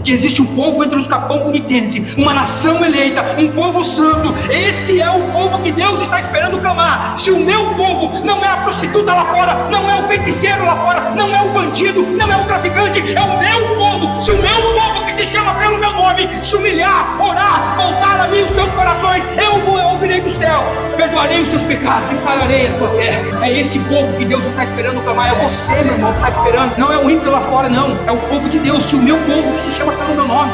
que existe um povo entre os capão-bonitenses, uma nação eleita, um povo santo. Esse é o povo que Deus está esperando clamar. Se o meu povo não é a prostituta lá fora, não é o feiticeiro lá fora, não é o bandido, não é o traficante, é o meu povo. Se o meu povo que se chama pelo meu nome se humilhar, orar, voltar a mim os seus corações, eu ouvirei do céu, perdoarei os seus pecados e sararei a sua terra. É esse povo que Deus está esperando clamar. É você, meu irmão, que está esperando. Não é o ímpio lá fora, não. É o povo de Deus. Se o meu povo que se chama pelo meu nome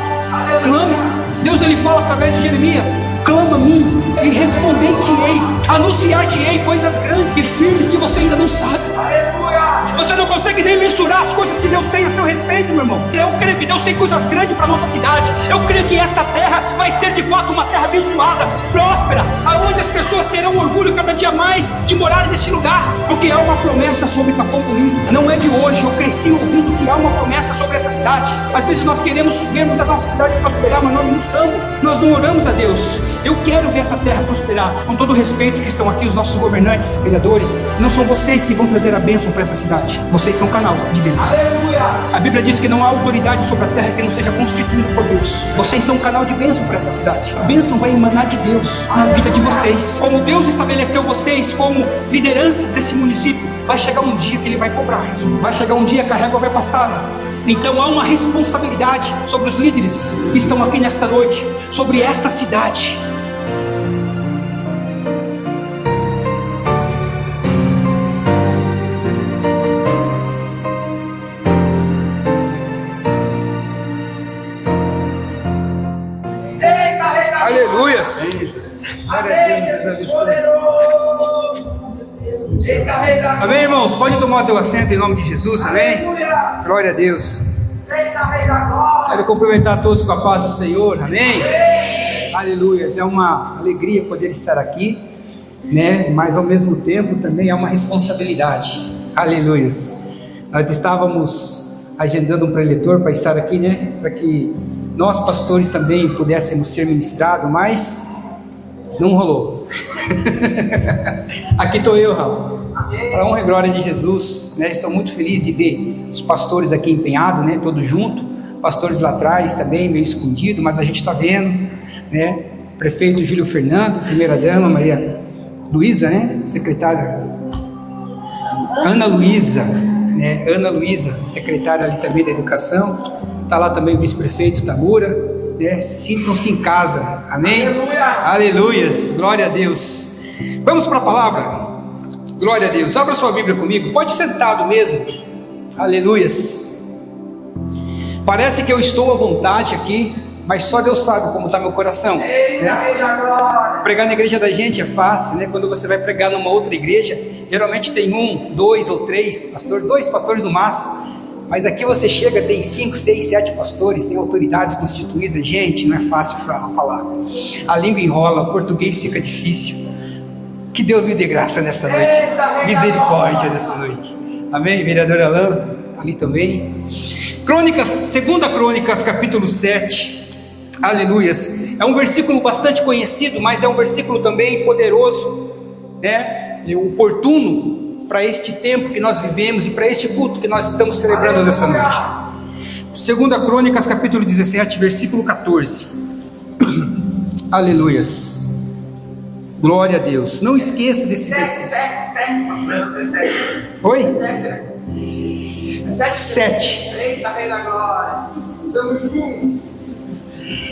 clama, Deus ele fala através de Jeremias: clama a mim e responder-te-ei, anunciar-te-ei coisas grandes e firmes que você ainda não sabe. Você não consegue nem mensurar as coisas que Deus tem a seu respeito, meu irmão. Eu creio que Deus tem coisas grandes para a nossa cidade. Eu creio que esta terra vai ser de fato uma terra abençoada, próspera, aonde as pessoas terão orgulho cada dia mais de morar nesse lugar, porque há uma promessa sobre Capão Bonito. Não é de hoje, eu cresci ouvindo que há uma promessa sobre essa cidade. Às vezes nós queremos vermos a nossa cidade prosperar, mas nós não estamos, nós não oramos a Deus. Eu quero ver essa terra prosperar. Com todo o respeito que estão aqui os nossos governantes, vereadores, não são vocês que vão trazer a bênção para essa cidade. Vocês são um canal de bênção. Aleluia! A Bíblia diz que não há autoridade sobre a terra que não seja constituída por Deus. Vocês são um canal de bênção para essa cidade. A bênção vai emanar de Deus na vida de vocês. Como Deus estabeleceu vocês como lideranças desse município, vai chegar um dia que Ele vai cobrar. Vai chegar um dia que a régua vai passar. Então há uma responsabilidade sobre os líderes que estão aqui nesta noite, sobre esta cidade. Aleluias! Amém, Jesus poderoso! Amém, irmãos? Pode tomar o teu assento em nome de Jesus, amém? Glória a Deus. Quero cumprimentar todos com a paz do Senhor, amém? Aleluias, é uma alegria poder estar aqui, né? Mas ao mesmo tempo também é uma responsabilidade, aleluias. Nós estávamos agendando um preletor para estar aqui, né? Para que nós pastores também pudéssemos ser ministrados, mas não rolou. Aqui estou eu, Rafa, para a honra e glória de Jesus, né? Estou muito feliz de ver os pastores aqui empenhados, né? Todos juntos, pastores lá atrás também, meio escondido, mas a gente está vendo, né? Prefeito Júlio Fernando, primeira dama Maria Luísa, né? Secretária Ana Luísa, né? Ana Luísa, secretária ali também da Educação, está lá também o vice-prefeito Tamura, né? Sintam-se em casa, amém? Aleluia. Aleluias, glória a Deus. Vamos para a palavra, glória a Deus. Abra sua Bíblia comigo, pode ir sentado mesmo, aleluias. Parece que eu estou à vontade aqui, mas só Deus sabe como está meu coração, né? Pregar na igreja da gente é fácil, né? Quando você vai pregar numa outra igreja, geralmente tem um, dois ou três pastores, dois pastores no máximo. Mas aqui você chega, tem 5, 6, 7 pastores, tem autoridades constituídas. Gente, não é fácil falar. A língua enrola, o português fica difícil. Que Deus me dê graça nessa noite. Misericórdia nessa noite. Amém? Vereador Alain, ali também. Segunda Crônicas, capítulo 7. Aleluias. É um versículo bastante conhecido, mas é um versículo também poderoso, né? E oportuno para este tempo que nós vivemos e para este culto que nós estamos celebrando nessa noite. Segunda Crônicas, capítulo 17, versículo 14. Aleluias. Glória a Deus. Não esqueça desse versículo. 17. Oi? 7. Eita, Rei da Glória. Estamos juntos.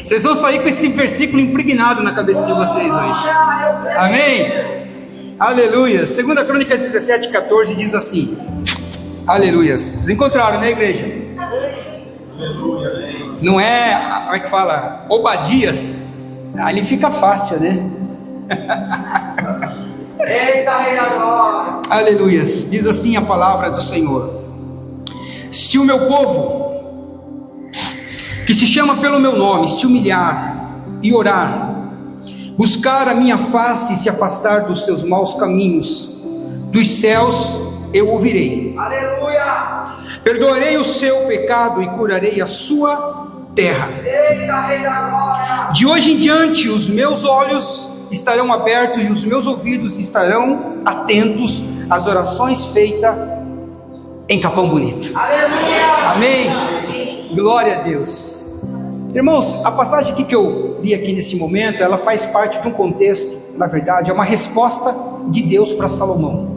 Vocês vão sair com esse versículo impregnado na cabeça de vocês hoje. Amém? Aleluia. 2 Crônicas 17, 14 diz assim. Aleluia. Vocês encontraram, né, igreja? Não é, como é que fala? Obadias. Ali fica fácil, né? Eita, Rei da Glória. Aleluia. Diz assim a palavra do Senhor: se o meu povo, que se chama pelo meu nome, se humilhar e orar, buscar a minha face e se afastar dos seus maus caminhos, dos céus eu ouvirei. Aleluia. Perdoarei o seu pecado e curarei a sua terra. Eita, Rei da Glória. De hoje em diante os meus olhos estarão abertos e os meus ouvidos estarão atentos às orações feitas em Capão Bonito. Aleluia. Amém. Glória a Deus. Irmãos, a passagem que eu li aqui nesse momento, ela faz parte de um contexto, na verdade, é uma resposta de Deus para Salomão.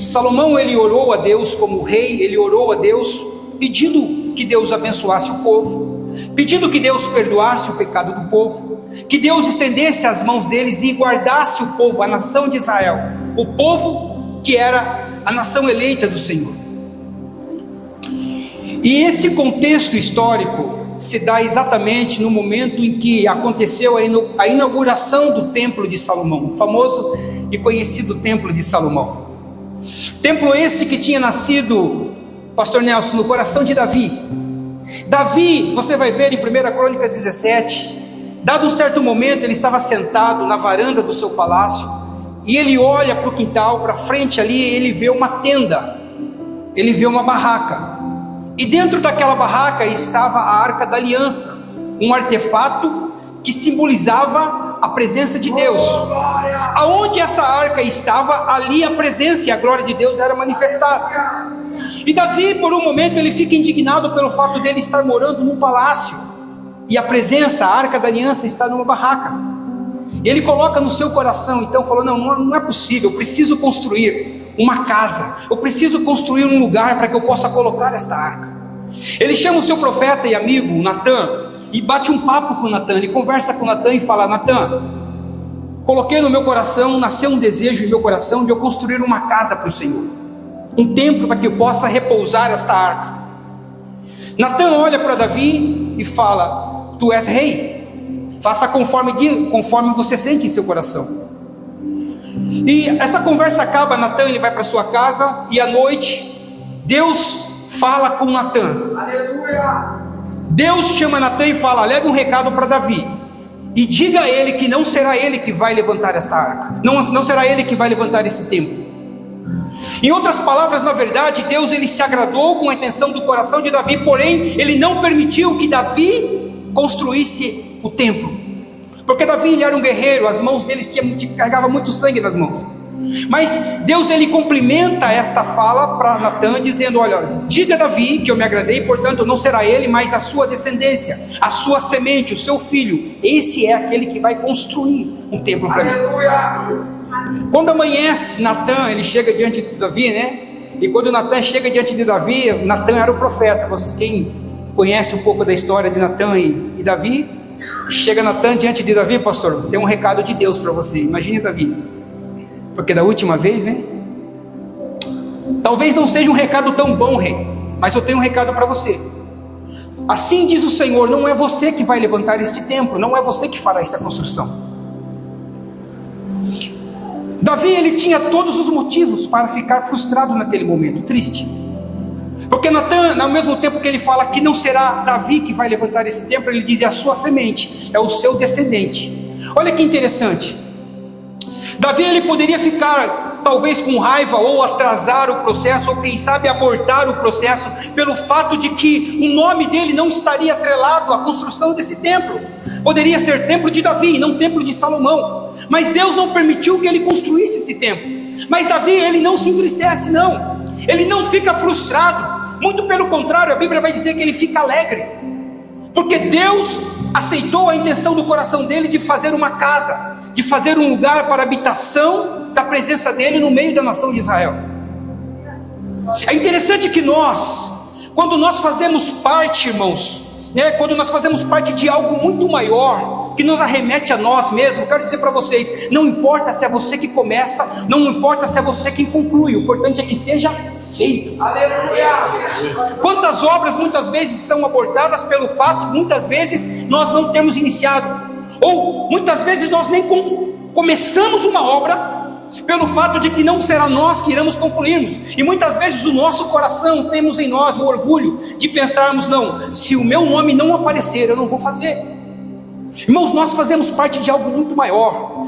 Salomão, ele orou a Deus como rei, ele orou a Deus pedindo que Deus abençoasse o povo, pedindo que Deus perdoasse o pecado do povo, que Deus estendesse as mãos deles e guardasse o povo, a nação de Israel, o povo que era a nação eleita do Senhor. E esse contexto histórico se dá exatamente no momento em que aconteceu a inauguração do Templo de Salomão, o famoso e conhecido Templo de Salomão. Templo esse que tinha nascido, pastor Nelson, no coração de Davi. Davi, você vai ver em 1 Crônicas 17, dado um certo momento, ele estava sentado na varanda do seu palácio, e ele olha para o quintal, para frente ali, ele vê uma tenda, ele vê uma barraca, e dentro daquela barraca estava a Arca da Aliança, um artefato que simbolizava a presença de Deus. Aonde essa arca estava, ali a presença e a glória de Deus era manifestada. E Davi, por um momento, ele fica indignado pelo fato dele estar morando num palácio, e a presença, a Arca da Aliança, está numa barraca. E ele coloca no seu coração, então falou, não é possível, eu preciso construir uma casa, eu preciso construir um lugar para que eu possa colocar esta arca. Ele chama o seu profeta e amigo, Natã, e bate um papo com Natã, ele conversa com Natã e fala, Natã, coloquei no meu coração, nasceu um desejo em meu coração de eu construir uma casa para o Senhor, um templo para que eu possa repousar esta arca. Natã olha para Davi e fala, tu és rei, faça conforme você sente em seu coração. E essa conversa acaba, Natã ele vai para sua casa, e à noite Deus fala com Natã. Aleluia! Deus chama Natã e fala, leve um recado para Davi, e diga a ele que não será ele que vai levantar esta arca, não será ele que vai levantar esse templo. Em outras palavras, na verdade, Deus ele se agradou com a intenção do coração de Davi, porém ele não permitiu que Davi construísse o templo, porque Davi ele era um guerreiro, as mãos dele carregavam muito sangue nas mãos. Mas Deus ele complementa esta fala para Natã, dizendo, olha, diga a Davi que eu me agradei, portanto não será ele, mas a sua descendência, a sua semente, o seu filho, esse é aquele que vai construir um templo para mim. Quando amanhece, Natã ele chega diante de Davi, né? E quando Natã chega diante de Davi, Natã era o profeta. Quem conhece um pouco da história de Natã e Davi, chega Natã diante de Davi, pastor, tem um recado de Deus para você. Imagine Davi, porque da última vez, né? Talvez não seja um recado tão bom, rei, mas eu tenho um recado para você. Assim diz o Senhor, não é você que vai levantar esse templo, não é você que fará essa construção. Davi ele tinha todos os motivos para ficar frustrado naquele momento, triste, porque Natã, ao mesmo tempo que ele fala que não será Davi que vai levantar esse templo, ele diz, é a sua semente, é o seu descendente. Olha que interessante, Davi ele poderia ficar talvez com raiva, ou atrasar o processo, ou quem sabe abortar o processo, pelo fato de que o nome dele não estaria atrelado à construção desse templo. Poderia ser templo de Davi, não templo de Salomão, mas Deus não permitiu que ele construísse esse templo. Mas Davi ele não se entristece, não, ele não fica frustrado, muito pelo contrário, a Bíblia vai dizer que ele fica alegre, porque Deus aceitou a intenção do coração dele de fazer uma casa, de fazer um lugar para a habitação da presença dele no meio da nação de Israel. É interessante que quando nós fazemos parte, irmãos, quando nós fazemos parte de algo muito maior, que nos arremete a nós mesmos, quero dizer para vocês, não importa se é você que começa, não importa se é você que conclui, o importante é que seja feito. Aleluia! Quantas obras muitas vezes são abortadas pelo fato, muitas vezes nós não temos iniciado, ou muitas vezes nós nem começamos uma obra, pelo fato de que não será nós que iremos concluirmos, e muitas vezes o nosso coração, temos em nós o orgulho de pensarmos, não, se o meu nome não aparecer, eu não vou fazer. Irmãos, nós fazemos parte de algo muito maior.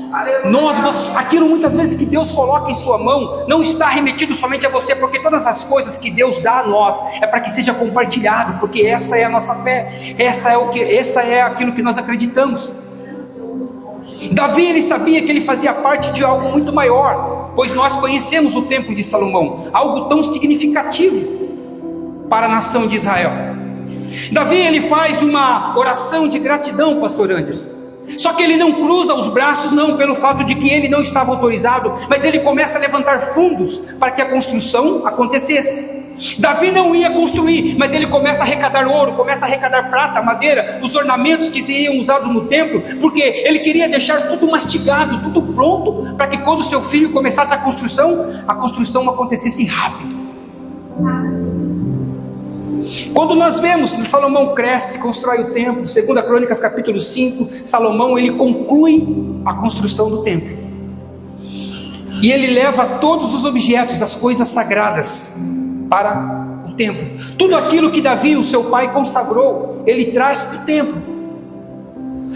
Aquilo muitas vezes que Deus coloca em sua mão, não está remetido somente a você, porque todas as coisas que Deus dá a nós, é para que seja compartilhado, porque essa é a nossa fé, essa é aquilo que nós acreditamos. Davi ele sabia que ele fazia parte de algo muito maior, pois nós conhecemos o templo de Salomão, algo tão significativo para a nação de Israel. Davi, ele faz uma oração de gratidão, pastor Anderson. Só que ele não cruza os braços não pelo fato de que ele não estava autorizado, mas ele começa a levantar fundos para que a construção acontecesse. Davi não ia construir, mas ele começa a arrecadar ouro, começa a arrecadar prata, madeira, os ornamentos que seriam usados no templo, porque ele queria deixar tudo mastigado, tudo pronto, para que quando seu filho começasse a construção acontecesse rápido. Quando nós vemos Salomão cresce, constrói o templo, 2 Crônicas capítulo 5, Salomão ele conclui a construção do templo, e ele leva todos os objetos, as coisas sagradas para o templo. Tudo aquilo que Davi, o seu pai, consagrou, ele traz para o templo.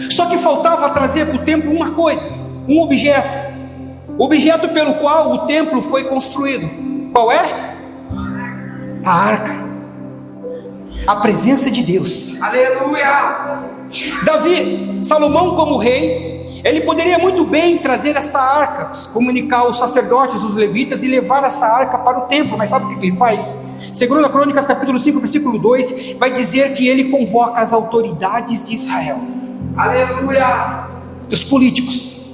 Só que faltava trazer para o templo uma coisa, um objeto, o objeto pelo qual o templo foi construído. Qual é? A arca, a presença de Deus. Aleluia! Salomão como rei, ele poderia muito bem trazer essa arca, comunicar aos sacerdotes, os levitas, e levar essa arca para o templo. Mas sabe o que ele faz? 2 Crônicas capítulo 5, versículo 2, vai dizer que ele convoca as autoridades de Israel. Aleluia! Os políticos.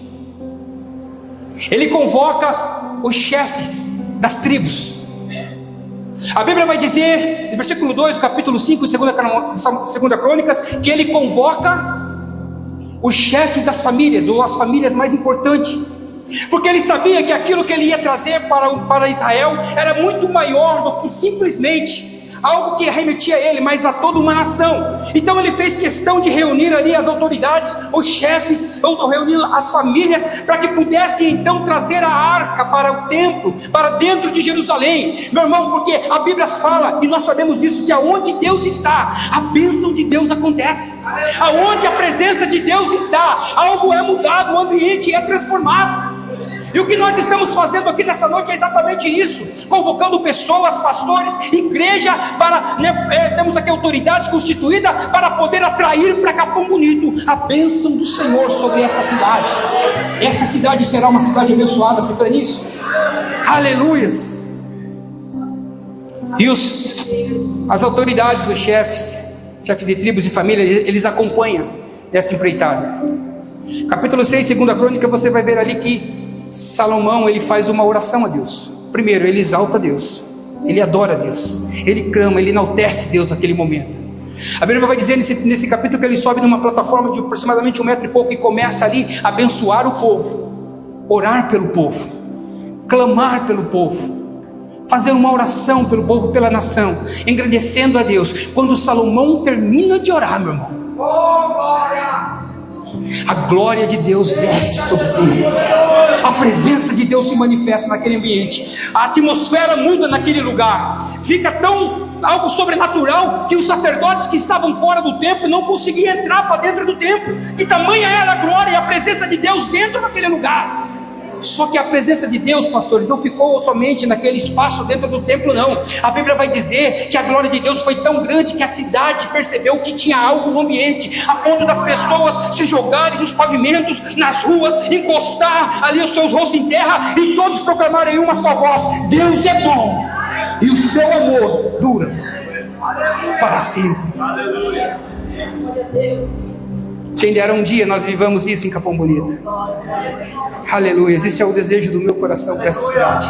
Ele convoca os chefes das tribos. A Bíblia vai dizer, no versículo 2, capítulo 5, de 2 Crônicas, que ele convoca os chefes das famílias, ou as famílias mais importantes, porque ele sabia que aquilo que ele ia trazer para Israel era muito maior do que simplesmente algo que remetia a ele, mas a toda uma nação. Então ele fez questão de reunir ali as autoridades, os chefes, ou reunir as famílias, para que pudessem então trazer a arca para o templo, para dentro de Jerusalém. Meu irmão, porque a Bíblia fala, e nós sabemos disso, que aonde Deus está, a bênção de Deus acontece. Aonde a presença de Deus está, algo é mudado, o ambiente é transformado. E o que nós estamos fazendo aqui nessa noite é exatamente isso, convocando pessoas, pastores, igreja, para, temos aqui autoridades constituídas para poder atrair para Capão Bonito a bênção do Senhor sobre esta cidade. Essa cidade será uma cidade abençoada, você crê nisso? Aleluias! E as autoridades, os chefes de tribos e famílias, eles acompanham essa empreitada. Capítulo 6, 2 Crônica, você vai ver ali que Salomão, ele faz uma oração a Deus. Primeiro, ele exalta Deus, ele adora Deus, ele clama, ele enaltece Deus naquele momento. A Bíblia vai dizer nesse capítulo que ele sobe numa plataforma de aproximadamente 1 metro e pouco e começa ali a abençoar o povo, orar pelo povo, clamar pelo povo, fazer uma oração pelo povo, pela nação, engrandecendo a Deus. Quando Salomão termina de orar, meu irmão, a glória de Deus desce sobre ti, a presença de Deus se manifesta naquele ambiente, a atmosfera muda naquele lugar, fica algo sobrenatural, que os sacerdotes que estavam fora do templo não conseguiam entrar para dentro do templo, que tamanha era a glória e a presença de Deus dentro daquele lugar. Só que a presença de Deus, pastores, não ficou somente naquele espaço dentro do templo, não. A Bíblia vai dizer que a glória de Deus foi tão grande que a cidade percebeu que tinha algo no ambiente, a ponto das pessoas se jogarem nos pavimentos, nas ruas, encostar ali os seus rostos em terra e todos proclamarem uma só voz: Deus é bom e o seu amor dura para sempre. Quem dera um dia nós vivamos isso em Capão Bonito. Aleluia, esse é o desejo do meu coração para essa cidade.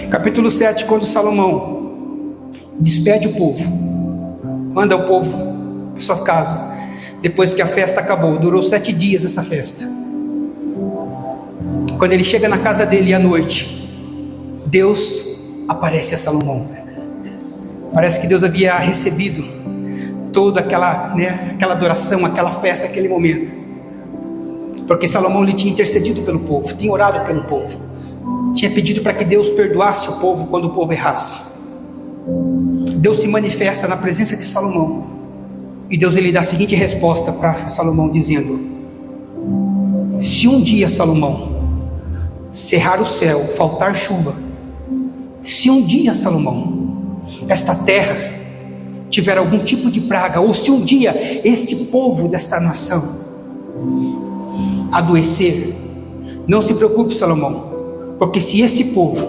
Capítulo 7, quando Salomão despede o povo, manda o povo para suas casas, depois que a festa acabou, durou 7 dias essa festa. Quando ele chega na casa dele à noite, Deus aparece a Salomão. Parece que Deus havia recebido toda aquela adoração, aquela festa, aquele momento, porque Salomão lhe tinha intercedido pelo povo, tinha orado pelo povo, tinha pedido para que Deus perdoasse o povo quando o povo errasse. Deus se manifesta na presença de Salomão, e Deus ele dá a seguinte resposta para Salomão, dizendo: se um dia, Salomão, cerrar o céu, faltar chuva, se um dia, Salomão, esta terra tiver algum tipo de praga, ou se um dia este povo desta nação adoecer, não se preocupe, Salomão, porque se esse povo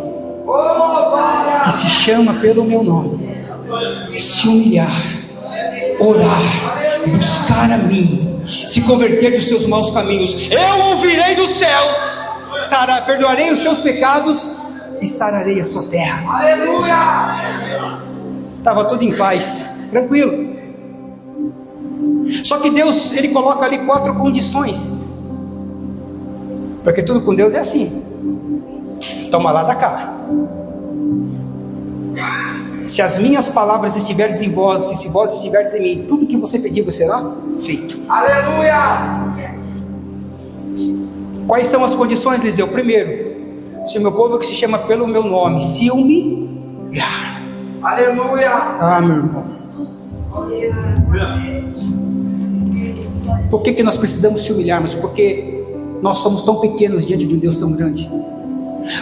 que se chama pelo meu nome se humilhar, orar, buscar a mim, se converter dos seus maus caminhos, eu ouvirei dos céus, perdoarei os seus pecados e sararei a sua terra. Aleluia! Estava tudo em paz, tranquilo. Só que Deus, Ele coloca ali 4 condições, porque tudo com Deus é assim: toma lá da cá. Se as minhas palavras estiverem em vós, e se vós estiverdes em mim, tudo que você pedir será feito. Aleluia! Quais são as condições, Eliseu? Primeiro, se o meu povo que se chama pelo meu nome se humilhar. Aleluia! Ah, meu irmão. Por que nós precisamos se humilharmos? Porque nós somos tão pequenos diante de um Deus tão grande.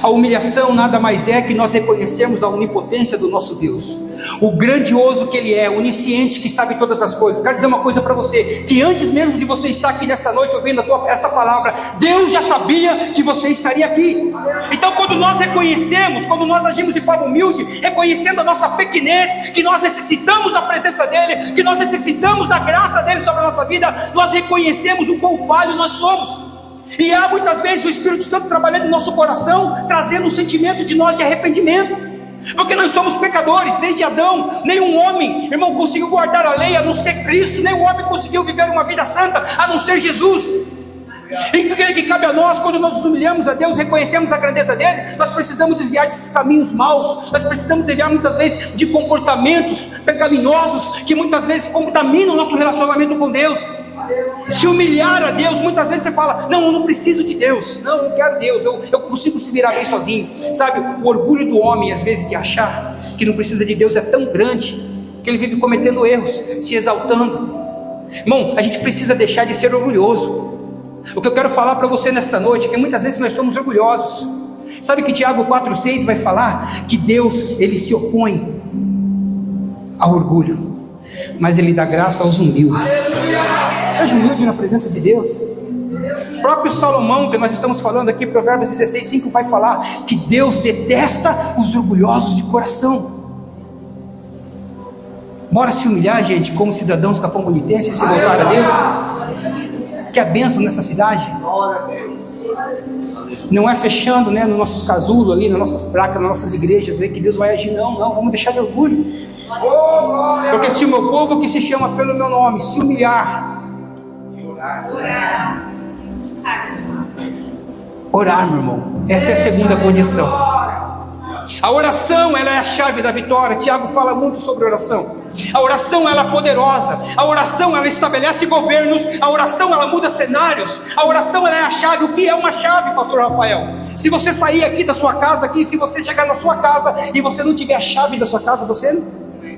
A humilhação nada mais é que nós reconhecermos a onipotência do nosso Deus, o grandioso que Ele é, o onisciente que sabe todas as coisas. Quero dizer uma coisa para você, que antes mesmo de você estar aqui nesta noite ouvindo esta palavra, Deus já sabia que você estaria aqui. Então quando nós reconhecemos, quando nós agimos de forma humilde, reconhecendo a nossa pequenez, que nós necessitamos da presença dEle, que nós necessitamos da graça dEle sobre a nossa vida, nós reconhecemos o quão falho nós somos. E há muitas vezes o Espírito Santo trabalhando no nosso coração, trazendo um sentimento de nós de arrependimento, porque nós somos pecadores. Desde Adão, nenhum homem, irmão, conseguiu guardar a lei a não ser Cristo, nenhum homem conseguiu viver uma vida santa a não ser Jesus. E que cabe a nós, quando nós nos humilhamos a Deus, reconhecemos a grandeza dEle, nós precisamos desviar desses caminhos maus, nós precisamos desviar muitas vezes de comportamentos pecaminosos, que muitas vezes contaminam o nosso relacionamento com Deus. Se humilhar a Deus, muitas vezes você fala: não, eu não preciso de Deus, não, eu não quero Deus, eu consigo se virar bem sozinho. Sabe, o orgulho do homem às vezes de achar que não precisa de Deus é tão grande, que ele vive cometendo erros, se exaltando. Irmão, a gente precisa deixar de ser orgulhoso. O que eu quero falar para você nessa noite é que muitas vezes nós somos orgulhosos. Sabe que Tiago 4,6 vai falar que Deus, Ele se opõe ao orgulho, mas Ele dá graça aos humildes. Seja humilde na presença de Deus. O próprio Salomão, que nós estamos falando aqui, Provérbios 16:5, vai falar que Deus detesta os orgulhosos de coração. Bora se humilhar, gente, como cidadãos capombonitenses, e se voltar a Deus. Que a bênção nessa cidade não é fechando, né, nos nossos casulos ali, nas nossas placas, nas nossas igrejas, ver que Deus vai agir. Não, vamos deixar de orgulho. Porque se o meu povo que se chama pelo meu nome se humilhar, orar, meu irmão, essa é a segunda condição. A oração, ela é a chave da vitória. Tiago fala muito sobre oração. A oração, ela é poderosa. A oração, ela estabelece governos. A oração, ela muda cenários. A oração, ela é a chave. O que é uma chave, pastor Rafael? Se você sair aqui da sua casa, aqui, se você chegar na sua casa e você não tiver a chave da sua casa, você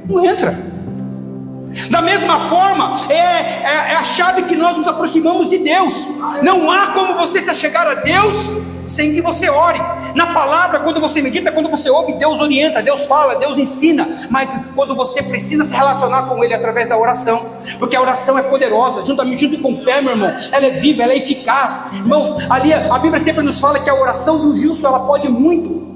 não entra. Da mesma forma, é a chave que nós nos aproximamos de Deus. Não há como você se achegar a Deus sem que você ore. Na palavra, quando você medita, quando você ouve, Deus orienta, Deus fala, Deus ensina. Mas quando você precisa se relacionar com Ele através da oração, porque a oração é poderosa, junto com fé, meu irmão, ela é viva, ela é eficaz. Irmãos, ali a Bíblia sempre nos fala que a oração do justo, ela pode muito.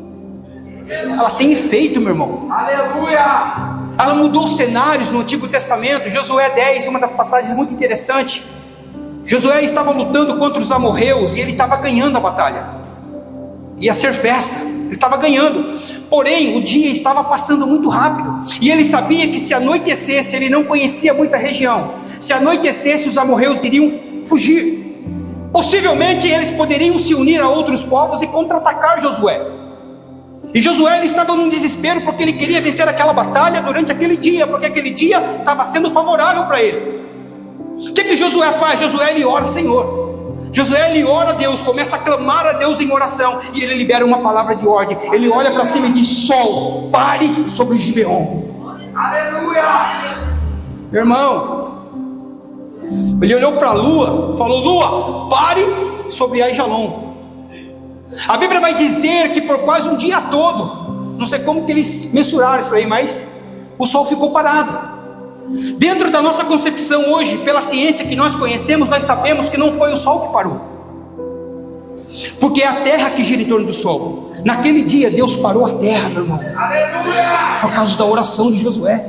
Ela tem efeito, meu irmão. Aleluia! Ela mudou cenários no Antigo Testamento. Josué 10, uma das passagens muito interessantes. Josué estava lutando contra os amorreus e ele estava ganhando a batalha. Ia ser festa, ele estava ganhando. Porém, o dia estava passando muito rápido. E ele sabia que se anoitecesse, ele não conhecia muita região. Se anoitecesse, os amorreus iriam fugir. Possivelmente eles poderiam se unir a outros povos e contra-atacar Josué. E Josué, ele estava num desespero porque ele queria vencer aquela batalha durante aquele dia, porque aquele dia estava sendo favorável para ele. O que Josué faz? Josué, ele ora: Senhor. Josué, ele ora a Deus, começa a clamar a Deus em oração, e ele libera uma palavra de ordem. Ele olha para cima e diz: sol, pare sobre Gibeon. Aleluia! Meu irmão, ele olhou para a lua, falou: lua, pare sobre Aijalon. A Bíblia vai dizer que por quase um dia todo, não sei como que eles mensuraram isso aí, mas o sol ficou parado. Dentro da nossa concepção hoje, pela ciência que nós conhecemos, nós sabemos que não foi o sol que parou, porque é a terra que gira em torno do sol. Naquele dia Deus parou a terra, meu irmão. Aleluia! Por causa da oração de Josué.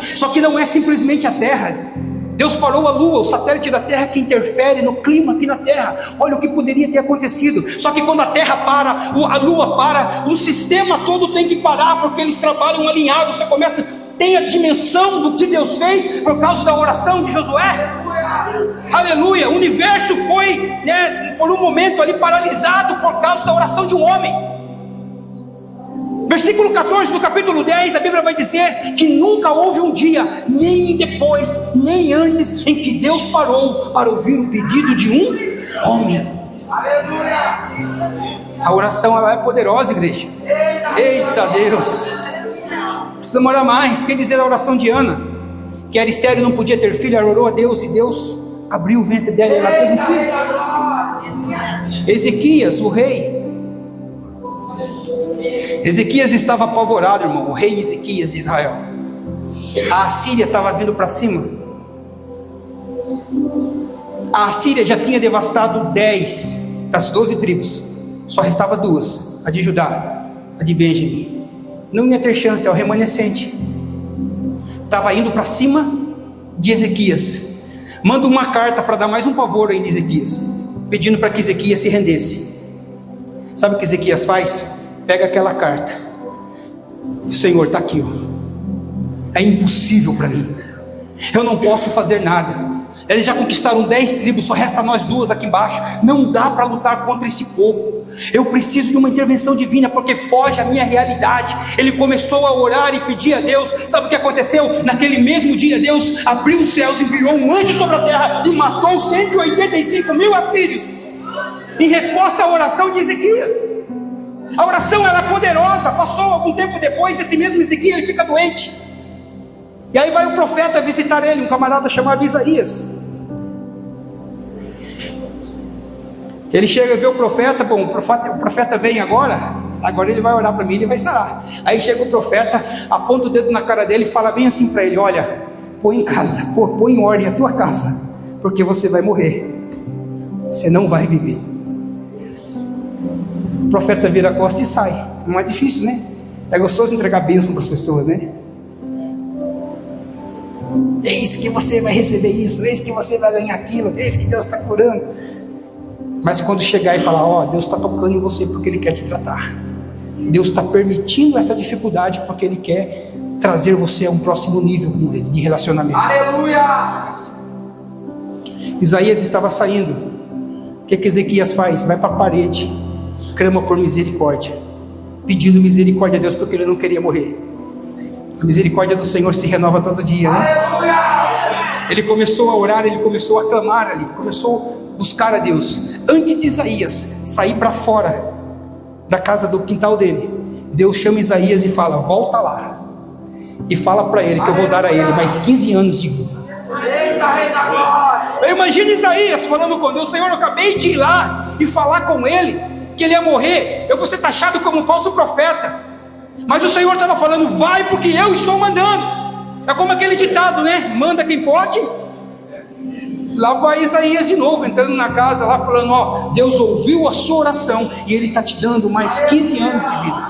Só que não é simplesmente a terra. Deus parou a lua, o satélite da terra que interfere no clima aqui na terra. Olha o que poderia ter acontecido. Só que quando a terra para, a lua para, o sistema todo tem que parar, porque eles trabalham alinhados. Você começa, tem a dimensão do que Deus fez por causa da oração de Josué. Aleluia, o universo foi, por um momento ali paralisado por causa da oração de um homem. Versículo 14 do capítulo 10, a Bíblia vai dizer que nunca houve um dia, nem depois, nem antes, em que Deus parou para ouvir o pedido de um homem. A oração, ela é poderosa, igreja. Eita Deus, precisamos orar mais. Quer dizer a oração de Ana, que era estéril, não podia ter filho, ela orou a Deus e Deus abriu o ventre dela e ela teve um filho. Ezequias, o rei, Ezequias estava apavorado, irmão, o rei Ezequias de Israel. A Assíria estava vindo para cima. A Assíria já tinha devastado 10 das 12 tribos, só restava 2, a de Judá, a de Benjamim. Não ia ter chance, é o remanescente. Estava indo para cima de Ezequias. Manda uma carta para dar mais um pavor aí de Ezequias, pedindo para que Ezequias se rendesse. Sabe o que Ezequias faz? Pega aquela carta. O Senhor está aqui, ó. É impossível para mim. Eu não posso fazer nada. Eles já conquistaram 10 tribos, só resta nós 2 aqui embaixo. Não dá para lutar contra esse povo. Eu preciso de uma intervenção divina, porque foge à minha realidade. Ele começou a orar e pedir a Deus. Sabe o que aconteceu? Naquele mesmo dia, Deus abriu os céus, enviou um anjo sobre a terra e matou 185 mil assírios, em resposta à oração de Ezequias. A oração, ela é poderosa. Passou algum tempo depois, esse mesmo Ezequias, ele fica doente. E aí vai o profeta visitar ele, um camarada chamado Isaías. Ele chega e vê o profeta. Bom, o profeta vem agora ele vai orar para mim, ele vai sarar. Aí chega o profeta, aponta o dedo na cara dele e fala bem assim para ele: olha, põe em casa, põe em ordem a tua casa, porque você vai morrer, você não vai viver. O profeta vira a costa e sai. Não é difícil, né? É gostoso entregar bênção para as pessoas, né? Eis que você vai receber isso, eis que você vai ganhar aquilo, eis que Deus está curando. Mas quando chegar e falar: ó, Deus está tocando em você porque Ele quer te tratar, Deus está permitindo essa dificuldade porque Ele quer trazer você a um próximo nível com Ele, de relacionamento. Aleluia! Isaías estava saindo. O que Ezequias faz? Vai para a parede, clama por misericórdia, pedindo misericórdia a Deus porque ele não queria morrer. A misericórdia do Senhor se renova todo dia, né? Aleluia! Ele começou a orar, ele começou a clamar ali, começou a buscar a Deus. Antes de Isaías sair para fora da casa, do quintal dele, Deus chama Isaías e fala: volta lá e fala para ele que eu vou dar a ele mais 15 anos de vida. Eu imagino Isaías falando com Deus: Senhor, eu acabei de ir lá e falar com ele que ele ia morrer, eu vou ser taxado como um falso profeta. Mas o Senhor estava falando: vai, porque eu estou mandando. É como aquele ditado, né? Manda quem pode. Lá vai Isaías de novo, entrando na casa lá, falando: ó, Deus ouviu a sua oração e Ele está te dando mais 15 anos de vida.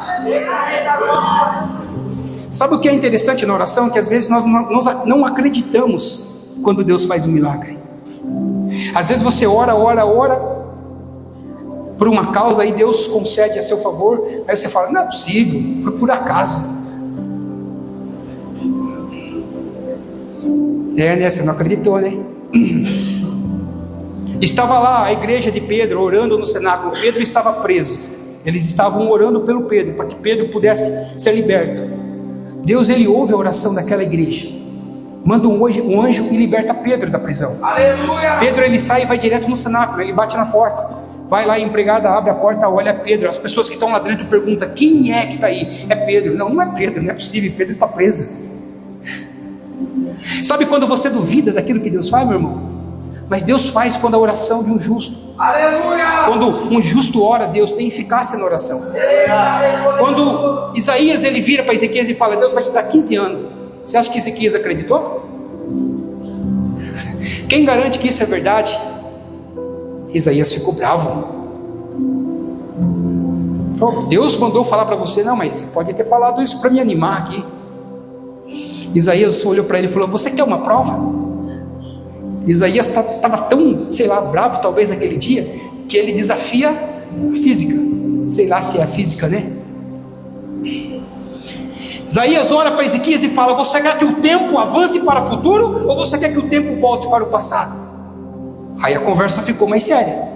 Sabe o que é interessante na oração? Que às vezes nós não acreditamos quando Deus faz um milagre. Às vezes você ora por uma causa, aí Deus concede a seu favor, aí você fala: não é possível, foi por acaso. Né? Você não acreditou, né? Estava lá a igreja de Pedro orando no cenáculo. Pedro estava preso. Eles estavam orando pelo Pedro, para que Pedro pudesse ser liberto. Deus, ele ouve a oração daquela igreja, manda um anjo e liberta Pedro da prisão. Aleluia! Pedro, ele sai e vai direto no cenáculo, ele bate na porta. Vai lá, a empregada abre a porta, olha Pedro. As pessoas que estão lá dentro perguntam: quem é que está aí? É Pedro. Não é Pedro, não é possível, Pedro está preso. Sabe quando você duvida daquilo que Deus faz, meu irmão? Mas Deus faz quando a oração de um justo. Aleluia! Quando um justo ora, Deus tem eficácia na oração. Quando Isaías, ele vira para Ezequias e fala: Deus vai te dar 15 anos. Você acha que Ezequias acreditou? Quem garante que isso é verdade? Isaías ficou bravo. Falou: Deus mandou falar para você. Não, mas você pode ter falado isso para me animar aqui. Isaías olhou para ele e falou: você quer uma prova? Isaías estava tão, sei lá, bravo talvez naquele dia, que ele desafia a física. Sei lá se é a física, né? Isaías olha para Ezequias e fala: você quer que o tempo avance para o futuro, ou você quer que o tempo volte para o passado? Aí a conversa ficou mais séria.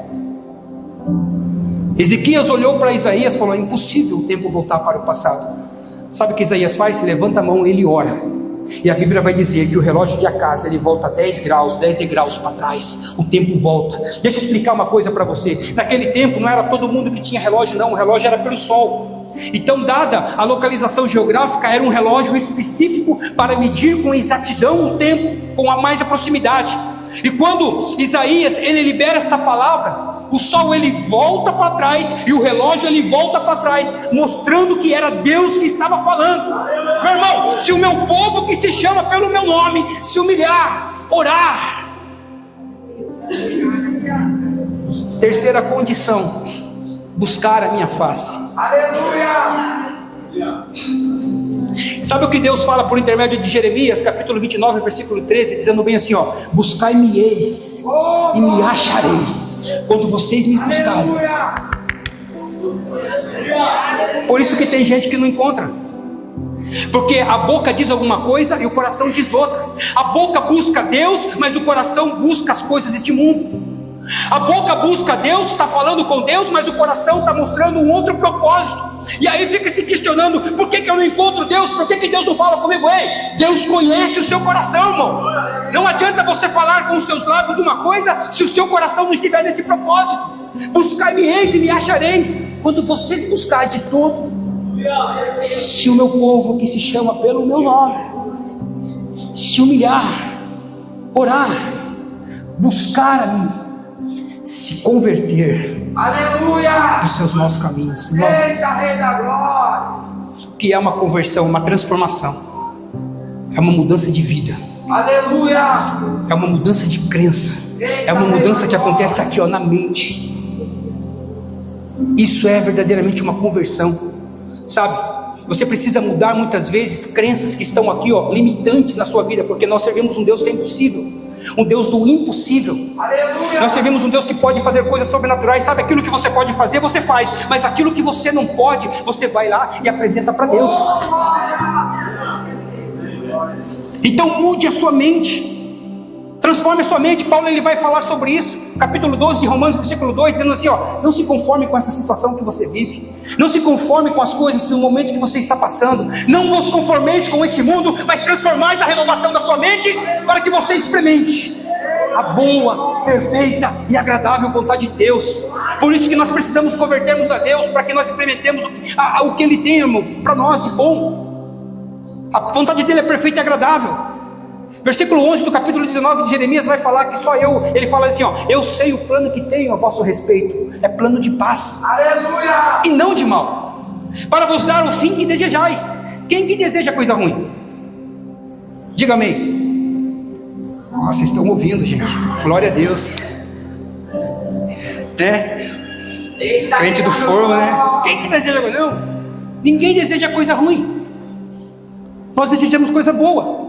Ezequias olhou para Isaías e falou: é impossível o tempo voltar para o passado. Sabe o que Isaías faz? Ele levanta a mão, ele ora. E a Bíblia vai dizer que o relógio de Acasa, ele volta 10 degraus para trás. O tempo volta. Deixa eu explicar uma coisa para você. Naquele tempo não era todo mundo que tinha relógio, não. O relógio era pelo sol. Então, dada a localização geográfica, era um relógio específico para medir com exatidão o tempo, com a mais a proximidade. E quando Isaías, ele libera esta palavra, o sol ele volta para trás e o relógio ele volta para trás, mostrando que era Deus que estava falando. Meu irmão, se o meu povo que se chama pelo meu nome se humilhar, orar. Terceira condição: buscar a minha face. Aleluia! Sabe o que Deus fala por intermédio de Jeremias, capítulo 29, versículo 13, dizendo bem assim, ó: buscai-me-eis e me achareis, quando vocês me buscarem. Por isso que tem gente que não encontra, porque a boca diz alguma coisa e o coração diz outra. A boca busca Deus, mas o coração busca as coisas deste mundo. A boca busca Deus, está falando com Deus, mas o coração está mostrando um outro propósito. E aí fica se questionando: por que eu não encontro Deus? Por que Deus não fala comigo? Ei, Deus conhece o seu coração, irmão. Não adianta você falar com os seus lábios uma coisa se o seu coração não estiver nesse propósito. Buscai-me-eis e me achareis, quando vocês buscarem de todo. Se o meu povo que se chama pelo meu nome se humilhar, orar, buscar a mim, se converter, aleluia, dos seus maus caminhos. Eita, Rei da Glória. O que é uma conversão? Uma transformação. É uma mudança de vida. Aleluia. É uma mudança de crença. É uma mudança que acontece aqui, ó, na mente. Isso é verdadeiramente uma conversão. Sabe? Você precisa mudar muitas vezes crenças que estão aqui, ó, limitantes na sua vida, porque nós servimos um Deus que é impossível. Um Deus do impossível. Aleluia. Nós servimos um Deus que pode fazer coisas sobrenaturais. Sabe, aquilo que você pode fazer, você faz. Mas aquilo que você não pode, você vai lá e apresenta para Deus. Então mude a sua mente. Transforme a sua mente. Paulo ele vai falar sobre isso. Capítulo 12 de Romanos, versículo 2, dizendo assim, ó: não se conforme com essa situação que você vive. Não se conforme com as coisas do momento que você está passando. Não vos conformeis com esse mundo, mas transformai a renovação da sua mente, para que você experimente a boa, perfeita e agradável vontade de Deus. Por isso que nós precisamos convertermos a Deus, para que nós experimentemos o que Ele tem, irmão, para nós de bom. A vontade dele é perfeita e agradável. Versículo 11 do capítulo 19 de Jeremias vai falar que só ele fala assim, ó: eu sei o plano que tenho a vosso respeito, é plano de paz, aleluia, e não de mal, para vos dar o fim que desejais. Quem que deseja coisa ruim? Diga amém. Nossa, vocês estão ouvindo, gente, glória a Deus, né? Crente do forno, né? Quem que deseja coisa? Não, ninguém deseja coisa ruim. Nós desejamos coisa boa.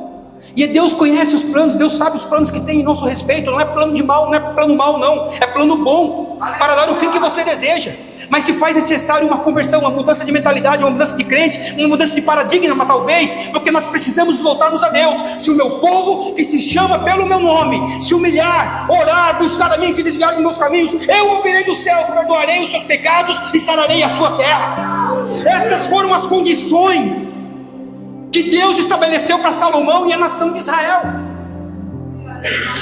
E Deus conhece os planos, Deus sabe os planos que tem em nosso respeito. Não é plano de mal, não é plano mal, não. É plano bom, para dar o fim que você deseja. Mas se faz necessário uma conversão, uma mudança de mentalidade, uma mudança de crente, uma mudança de paradigma, talvez, porque nós precisamos voltarmos a Deus. Se o meu povo, que se chama pelo meu nome, se humilhar, orar, buscar a mim, se desviar dos meus caminhos, eu ouvirei dos céus, perdoarei os seus pecados e sararei a sua terra. Essas foram as condições que Deus estabeleceu para Salomão e a nação de Israel.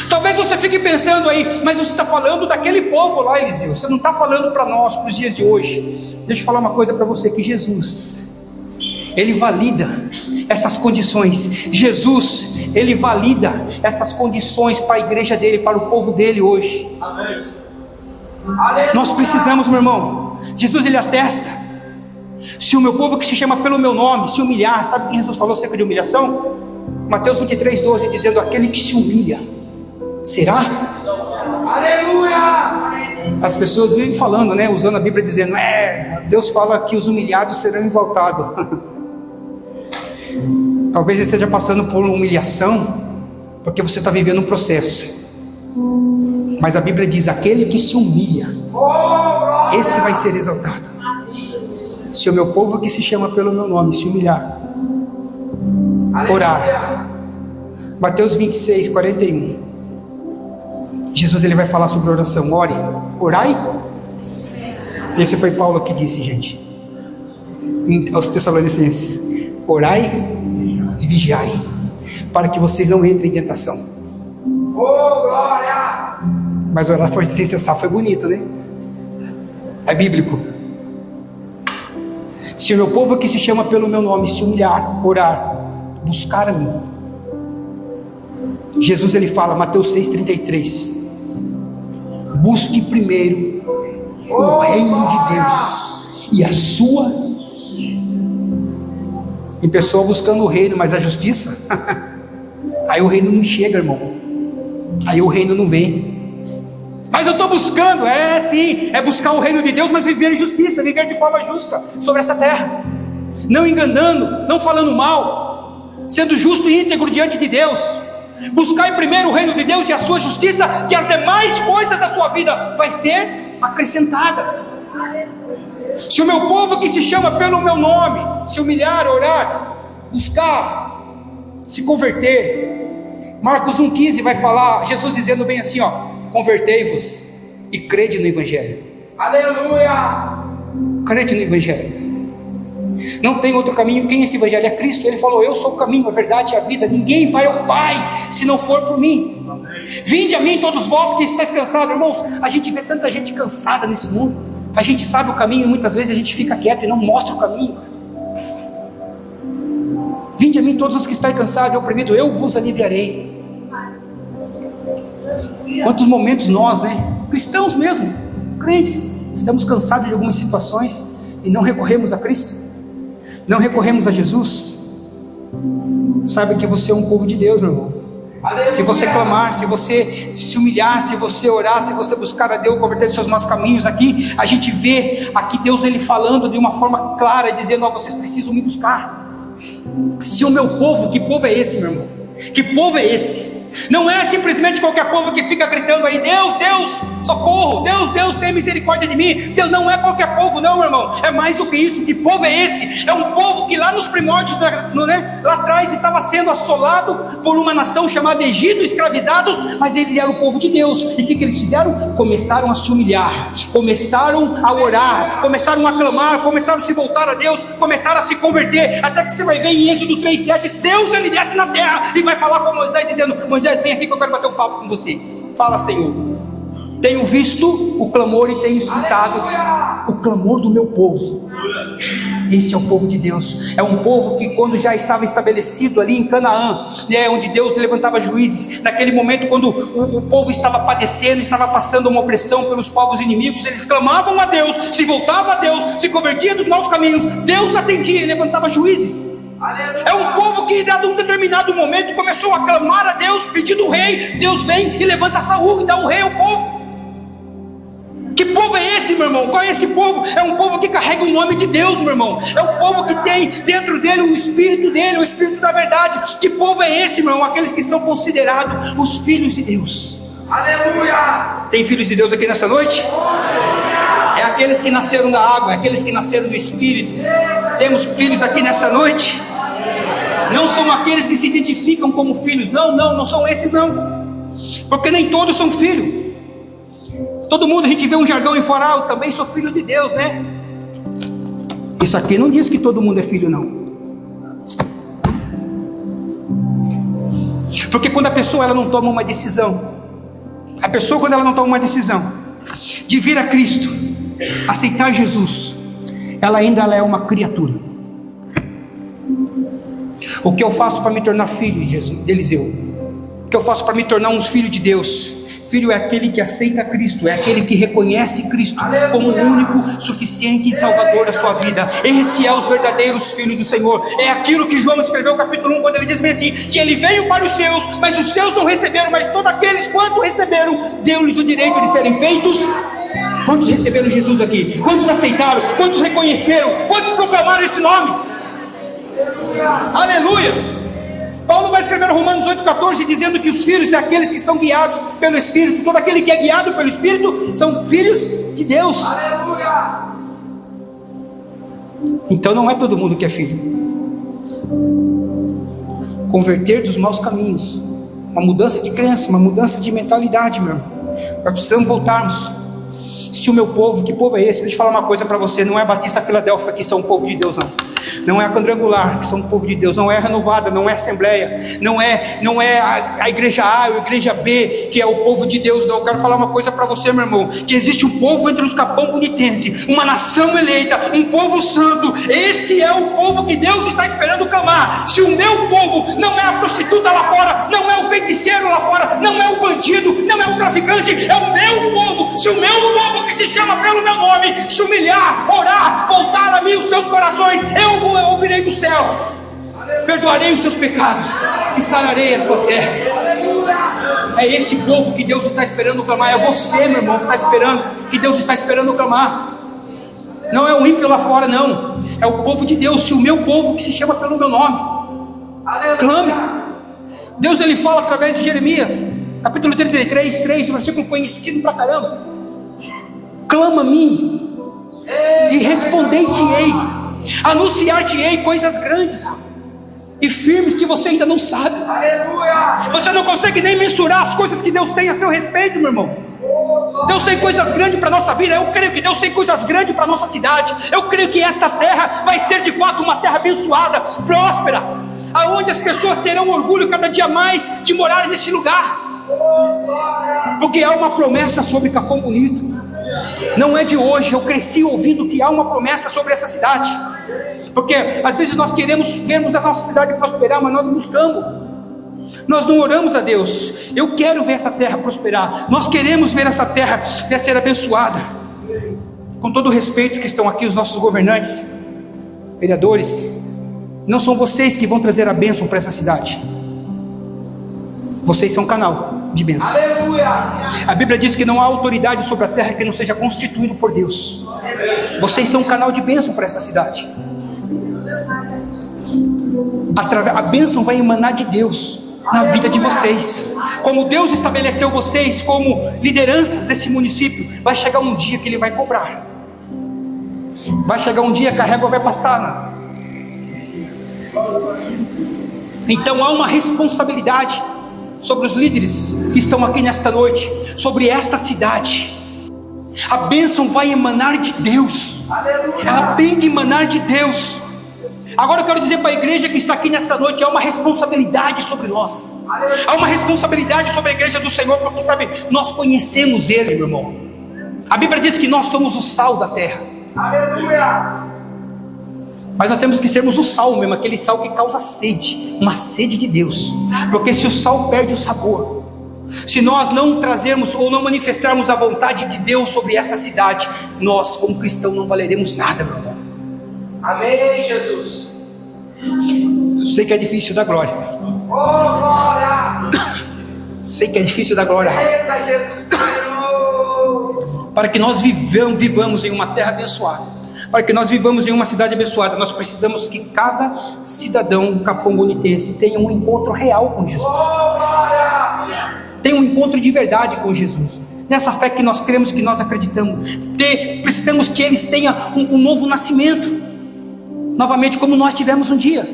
Talvez você fique pensando aí, mas você está falando daquele povo lá, Eliseu, você não está falando para nós, para os dias de hoje. Deixa eu falar uma coisa para você, que Jesus, Ele valida essas condições. Jesus, Ele valida essas condições para a igreja dele, para o povo dele hoje. Amém. Nós precisamos, meu irmão, Jesus ele atesta: se o meu povo que se chama pelo meu nome se humilhar. Sabe o que Jesus falou acerca de humilhação? Mateus 23:12, dizendo: aquele que se humilha será. Aleluia! As pessoas vivem falando, né, usando a Bíblia, dizendo: Deus fala que os humilhados serão exaltados. Talvez você esteja passando por uma humilhação, porque você está vivendo um processo. Mas a Bíblia diz: aquele que se humilha, esse vai ser exaltado. Se o meu povo que se chama pelo meu nome se humilhar, orar. Mateus 26, 41. Jesus ele vai falar sobre oração. Ore, orai. Esse foi Paulo que disse, gente, aos Tessalonicenses: orai e vigiai, para que vocês não entrem em tentação. Glória! Mas orar sem cessar foi bonito, né? É bíblico. Se o meu povo que se chama pelo meu nome se humilhar, orar, buscar a mim. Jesus ele fala, Mateus 6,33: busque primeiro o reino de Deus e a sua. Tem pessoa buscando o reino, mas a justiça aí o reino não chega, irmão. Aí o reino não vem. Mas eu estou buscando, sim, é buscar o reino de Deus, mas viver em justiça, viver de forma justa sobre essa terra, não enganando, não falando mal, sendo justo e íntegro diante de Deus. Buscar primeiro o reino de Deus e a sua justiça, que as demais coisas da sua vida vai ser acrescentada. Se o meu povo que se chama pelo meu nome se humilhar, orar, buscar, se converter, Marcos 1,15 vai falar, Jesus dizendo bem assim, convertei-vos e crede no Evangelho. Aleluia! Crede no Evangelho. Não tem outro caminho. Quem é esse Evangelho? É Cristo. Ele falou: eu sou o caminho, a verdade e a vida. Ninguém vai ao Pai se não for por mim. Vinde a mim todos vós que estáis cansados. Irmãos, a gente vê tanta gente cansada nesse mundo. A gente sabe o caminho, muitas vezes a gente fica quieto e não mostra o caminho. Vinde a mim todos os que estáis cansados e oprimidos, eu vos aliviarei. Quantos momentos nós, cristãos mesmo, crentes, estamos cansados de algumas situações e não recorremos a Cristo, não recorremos a Jesus. Saiba que você é um povo de Deus, meu irmão. Se você clamar, se você se humilhar, se você orar, se você buscar a Deus, converter os seus maus caminhos, aqui a gente vê aqui Deus ele falando de uma forma clara, dizendo: vocês precisam me buscar. Se o meu povo, que povo é esse, meu irmão? Que povo é esse? Não é simplesmente qualquer povo que fica gritando aí: Deus, Deus, socorro, Deus, Deus, tem misericórdia de mim. Deus não é qualquer povo, não, meu irmão. É mais do que isso. Que povo é esse? É um povo que lá nos primórdios, lá atrás, estava sendo assolado por uma nação chamada Egito, escravizados, mas eles eram o povo de Deus. E o que eles fizeram? Começaram a se humilhar, começaram a orar, começaram a clamar, começaram a se voltar a Deus, começaram a se converter, até que você vai ver em Êxodo 3,7, Deus ele desce na terra e vai falar com Moisés, dizendo: Moisés, vem aqui que eu quero bater um papo com você. Fala, Senhor. Tenho visto o clamor e tenho escutado o clamor do meu povo. Esse é o povo de Deus. É um povo que, quando já estava estabelecido ali em Canaã, onde Deus levantava juízes, naquele momento quando o povo estava padecendo, estava passando uma opressão pelos povos inimigos, eles clamavam a Deus, se voltavam a Deus, se convertiam dos maus caminhos, Deus atendia e levantava juízes. É um povo que, dado um determinado momento, começou a clamar a Deus, pedindo o rei. Deus vem e levanta Saul e dá o rei ao povo. Que povo é esse, meu irmão? Qual é esse povo? É um povo que carrega o nome de Deus, meu irmão. É um povo que tem dentro dele o Espírito dele, o Espírito da verdade. Que povo é esse, meu irmão? Aqueles que são considerados os filhos de Deus. Aleluia! Tem filhos de Deus aqui nessa noite? É aqueles que nasceram da água, é aqueles que nasceram do Espírito. Temos filhos aqui nessa noite? Não são aqueles que se identificam como filhos. Não são esses não. Porque nem todos são filhos. Todo mundo, a gente vê um jargão em fora: eu também sou filho de Deus, né? Isso aqui não diz que todo mundo é filho, não. Porque quando a pessoa ela não toma uma decisão, quando ela não toma uma decisão de vir a Cristo, aceitar Jesus, ela ainda é uma criatura. O que eu faço para me tornar filho de Eliseu? O que eu faço para me tornar um filho de Deus? Filho é aquele que aceita Cristo, é aquele que reconhece Cristo como o único, suficiente e salvador da sua vida. Este é os verdadeiros filhos do Senhor. É aquilo que João escreveu no capítulo 1, quando ele diz bem assim: que ele veio para os seus, mas os seus não receberam, mas todos aqueles quanto receberam, deu-lhes o direito de serem feitos. Quantos receberam Jesus aqui? Quantos aceitaram? Quantos reconheceram? Quantos proclamaram esse nome? Aleluias! Paulo vai escrever no Romanos 8,14 dizendo que os filhos são aqueles que são guiados pelo Espírito. Todo aquele que é guiado pelo Espírito são filhos de Deus. Aleluia! Então não é todo mundo que é filho. Converter dos maus caminhos, uma mudança de crença, uma mudança de mentalidade, meu irmão. Nós precisamos voltarmos. Se o meu povo, que povo é esse? Deixa eu falar uma coisa para você, não é Batista Filadélfia que são o povo de Deus, não. Não é a Quadrangular que são o povo de Deus, não é a Renovada, não é a Assembleia, não é a igreja A ou a igreja B que é o povo de Deus, não. Eu quero falar uma coisa para você, meu irmão, que existe um povo entre os Capão Bonitense, uma nação eleita, um povo santo. Esse é o povo que Deus está esperando clamar. Se o meu povo não é a prostituta lá fora, não é o feiticeiro lá fora, não é o bandido, não é o traficante, é o meu povo. Se o meu povo que se chama pelo meu nome se humilhar, orar, voltar a mim os seus corações, eu ouvirei do céu, perdoarei os seus pecados e sararei a sua terra. É esse povo que Deus está esperando clamar. É você, meu irmão, que está esperando, que Deus está esperando clamar. Não é o ímpio lá fora, não. É o povo de Deus. Se o meu povo que se chama pelo meu nome, clame. Deus ele fala através de Jeremias, capítulo 33, 3, versículo conhecido pra caramba. Clama a mim e respondei-te-ei, anunciar-te-ei coisas grandes, Rafa, e firmes que você ainda não sabe. Aleluia! Você não consegue nem mensurar as coisas que Deus tem a seu respeito, meu irmão. Deus tem coisas grandes para a nossa vida. Eu creio que Deus tem coisas grandes para a nossa cidade. Eu creio que esta terra vai ser de fato uma terra abençoada, próspera, aonde as pessoas terão orgulho cada dia mais de morar neste lugar, porque há uma promessa sobre Capão Bonito. Não é de hoje, eu cresci ouvindo que há uma promessa sobre essa cidade, porque às vezes nós queremos vermos a nossa cidade prosperar, mas nós não buscamos, nós não oramos a Deus. Eu quero ver essa terra prosperar, nós queremos ver essa terra ser abençoada. Com todo o respeito que estão aqui os nossos governantes, vereadores, não são vocês que vão trazer a bênção para essa cidade, vocês são um canal de bênção. Aleluia! A Bíblia diz que não há autoridade sobre a terra que não seja constituído por Deus. Vocês são um canal de bênção para essa cidade. A bênção vai emanar de Deus na vida de vocês. Como Deus estabeleceu vocês como lideranças desse município, vai chegar um dia que Ele vai cobrar. Vai chegar um dia que a régua vai passar, Então há uma responsabilidade sobre os líderes que estão aqui nesta noite, sobre esta cidade. A bênção vai emanar de Deus. Ela tem que emanar de Deus. Agora eu quero dizer para a igreja que está aqui nessa noite, há uma responsabilidade sobre nós. Há uma responsabilidade sobre a igreja do Senhor, porque sabe, nós conhecemos Ele, meu irmão. A Bíblia diz que nós somos o sal da terra. Aleluia! Mas nós temos que sermos o sal mesmo, aquele sal que causa sede, uma sede de Deus. Porque se o sal perde o sabor, se nós não trazermos ou não manifestarmos a vontade de Deus sobre essa cidade, nós como cristãos não valeremos nada, meu irmão. Amém, Jesus. Eu sei que é difícil dar glória. Oh, glória! Sei que é difícil dar glória. Eita, Jesus. Para que nós vivamos em uma terra abençoada, para que nós vivamos em uma cidade abençoada, nós precisamos que cada cidadão capão-bonitense tenha um encontro real com Jesus. Tenha um encontro de verdade com Jesus. Nessa fé que nós cremos, que nós acreditamos. Precisamos que eles tenham um novo nascimento, novamente como nós tivemos um dia.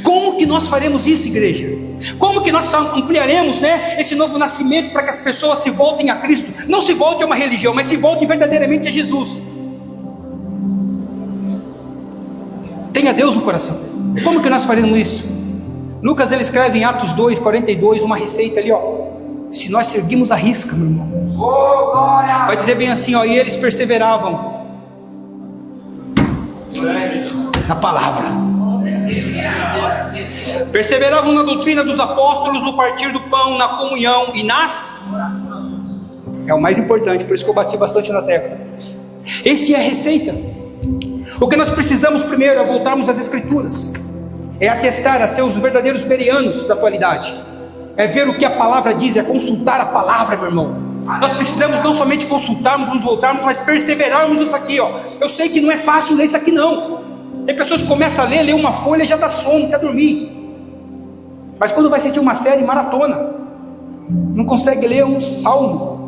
Como que nós faremos isso, igreja? Como que nós ampliaremos, esse novo nascimento para que as pessoas se voltem a Cristo? Não se voltem a uma religião, mas se voltem verdadeiramente a Jesus. Tenha Deus no coração. Como que nós faremos isso? Lucas ele escreve em Atos 2, 42 uma receita ali, se nós seguirmos a risca, meu irmão, vai dizer bem assim, e eles perseveravam na palavra, perseveravam na doutrina dos apóstolos, no partir do pão, na comunhão e nas... É o mais importante, por isso que eu bati bastante na tecla. Este é a receita. O que nós precisamos primeiro é voltarmos às Escrituras, é atestar a ser os verdadeiros bereanos da atualidade, é ver o que a palavra diz, é consultar a palavra, meu irmão. Nós precisamos não somente consultarmos, nos voltarmos, mas perseverarmos nisso aqui, Eu sei que não é fácil ler isso aqui não. Tem pessoas que começam a ler uma folha e já dá sono, quer dormir. Mas quando vai assistir uma série, maratona, não consegue ler um salmo.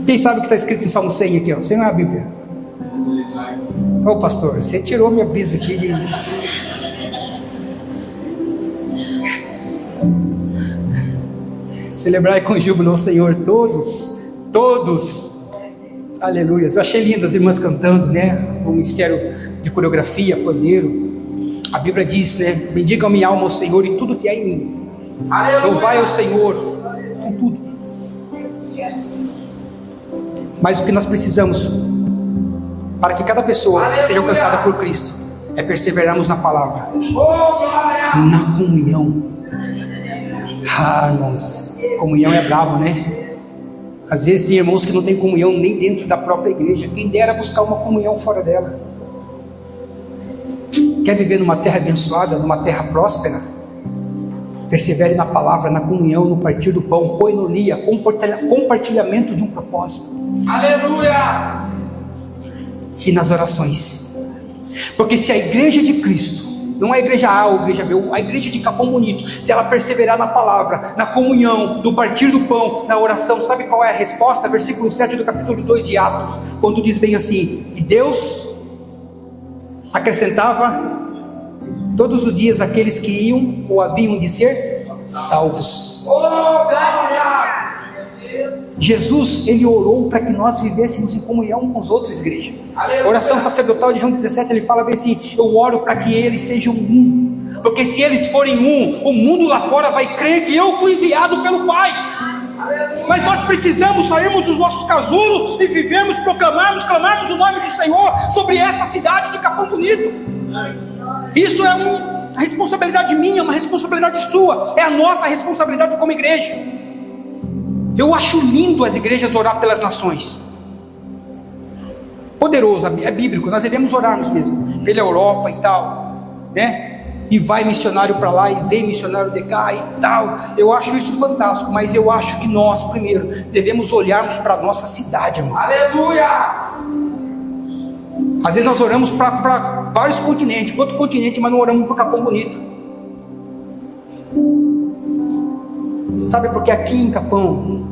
Quem sabe o que está escrito em Salmo 100 aqui? Ó? 100 não é a Bíblia. Ô pastor, você tirou minha brisa aqui de... Celebrai com júbilo ao Senhor todos, aleluia. Eu achei lindo as irmãs cantando, né? O ministério de coreografia, pandeiro. A Bíblia diz, né? Bendiga a minha alma ao Senhor e tudo que há em mim. Louvai ao Senhor com tudo. Mas o que nós precisamos para que cada pessoa seja alcançada por Cristo é perseverarmos na palavra, na comunhão. Irmãos, comunhão é brabo, né? Às vezes tem irmãos que não têm comunhão nem dentro da própria igreja. Quem dera buscar uma comunhão fora dela. Quer viver numa terra abençoada, numa terra próspera? Persevere na palavra, na comunhão, no partir do pão, koinonia, compartilhamento de um propósito. Aleluia! E nas orações. Porque se a igreja de Cristo, não a igreja A ou a igreja B, a igreja de Capão Bonito, se ela perseverar na palavra, na comunhão, no partir do pão, na oração, sabe qual é a resposta? Versículo 7 do capítulo 2 de Atos, quando diz bem assim: e Deus acrescentava todos os dias aqueles que iam ou haviam de ser salvos. Jesus, ele orou para que nós vivêssemos em comunhão com os outros, igreja. Oração sacerdotal de João 17, ele fala bem assim: eu oro para que eles sejam um, porque se eles forem um, o mundo lá fora vai crer que eu fui enviado pelo Pai. Mas nós precisamos sairmos dos nossos casulos e vivermos, proclamarmos, clamarmos o nome do Senhor sobre esta cidade de Capão Bonito. Isso é uma responsabilidade minha, uma responsabilidade sua, é a nossa responsabilidade como igreja. Eu acho lindo as igrejas orar pelas nações. Poderoso, é bíblico, nós devemos orarmos mesmo, pela Europa e tal, né? E vai missionário para lá, e vem missionário de cá e tal. Eu acho isso fantástico, mas eu acho que nós, primeiro, devemos olharmos para a nossa cidade, irmão. Aleluia! Às vezes nós oramos para vários continentes, para outro continente, mas não oramos para o Capão Bonito. Sabe, porque aqui em Capão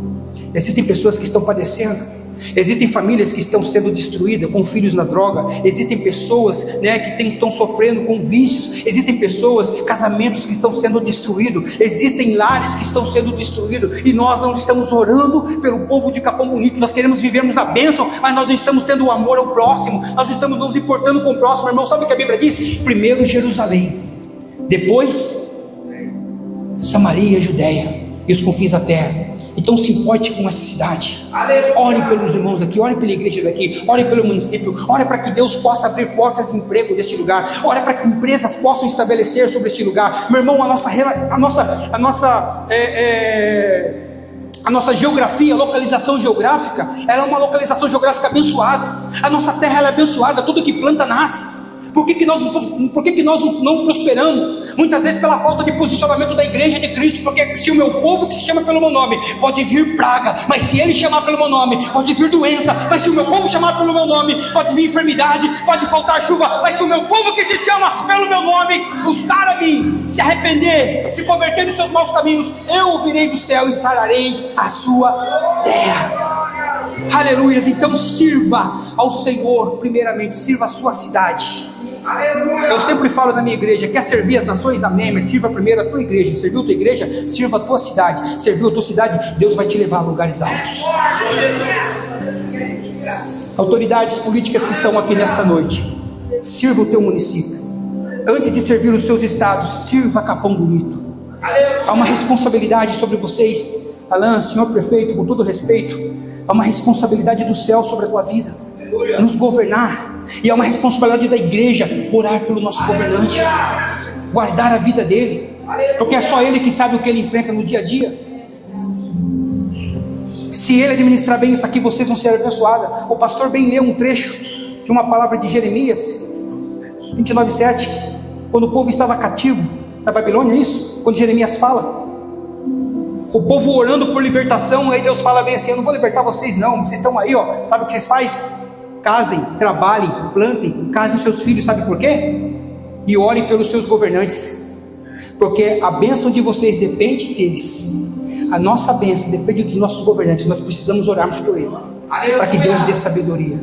existem pessoas que estão padecendo, existem famílias que estão sendo destruídas com filhos na droga, existem pessoas, né, que estão sofrendo com vícios, existem pessoas, casamentos que estão sendo destruídos, existem lares que estão sendo destruídos, e nós não estamos orando pelo povo de Capão Bonito. Nós queremos vivermos a bênção, mas nós não estamos tendo o amor ao próximo, nós não estamos nos importando com o próximo. Irmão, sabe o que a Bíblia diz? Primeiro Jerusalém, depois Samaria, Judéia e os confins da terra. Então se importe com essa cidade. Ore pelos irmãos aqui, ore pela igreja daqui, ore pelo município, ore para que Deus possa abrir portas de emprego deste lugar, ore para que empresas possam estabelecer sobre este lugar. Meu irmão, a nossa geografia, localização geográfica, ela é uma localização geográfica abençoada. A nossa terra ela é abençoada, tudo que planta nasce. Por que nós não prosperamos? Muitas vezes pela falta de posicionamento da igreja de Cristo. Porque se o meu povo que se chama pelo meu nome, pode vir praga, mas se ele chamar pelo meu nome, pode vir doença. Mas se o meu povo chamar pelo meu nome, pode vir enfermidade, pode faltar chuva. Mas se o meu povo que se chama pelo meu nome buscar a mim, se arrepender, se converter dos seus maus caminhos, eu virei do céu e sararei a sua terra. Aleluias. Então sirva ao Senhor primeiramente, sirva a sua cidade. Eu sempre falo na minha igreja: quer servir as nações? Amém, mas sirva primeiro a tua igreja. Serviu a tua igreja? Sirva a tua cidade. Serviu a tua cidade? Deus vai te levar a lugares altos. Autoridades políticas que estão aqui nessa noite, sirva o teu município. Antes de servir os seus estados, sirva Capão Bonito. Há uma responsabilidade sobre vocês, Alain, senhor prefeito, com todo respeito. Há uma responsabilidade do céu sobre a tua vida, nos governar. E é uma responsabilidade da igreja orar pelo nosso governante, guardar a vida dele, porque é só ele que sabe o que ele enfrenta no dia a dia. Se ele administrar bem isso aqui, vocês vão ser abençoados. O pastor bem leu um trecho de uma palavra de Jeremias 29:7, quando o povo estava cativo na Babilônia, isso? Quando Jeremias fala, o povo orando por libertação, aí Deus fala bem assim: eu não vou libertar vocês não, vocês estão aí, ó, sabe o que vocês fazem? Casem, trabalhem, plantem, casem seus filhos, sabe por quê? E orem pelos seus governantes. porque a bênção de vocês depende deles. A nossa bênção depende dos nossos governantes. Nós precisamos orarmos por ele, para que Deus dê sabedoria,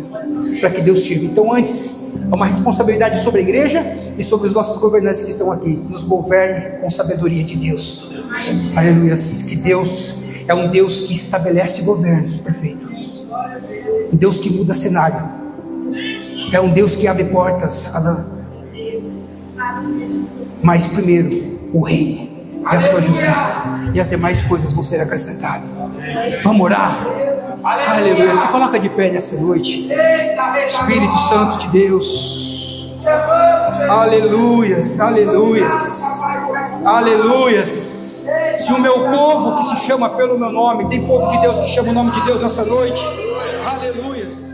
para que Deus sirva. Então, antes, é uma responsabilidade sobre a igreja e sobre os nossos governantes que estão aqui. Nos governe com sabedoria de Deus. Aleluia. Que Deus é um Deus que estabelece governos, perfeito. Um Deus que muda cenário. É um Deus que abre portas, Alain. Mas primeiro, o reino e a sua justiça, e as demais coisas vão ser acrescentadas. Vamos orar? Aleluia. Se coloca de pé nessa noite. Espírito Santo de Deus. Aleluias, aleluias, aleluias. Se o meu povo que se chama pelo meu nome, tem povo de Deus que chama o nome de Deus essa noite. Aleluias.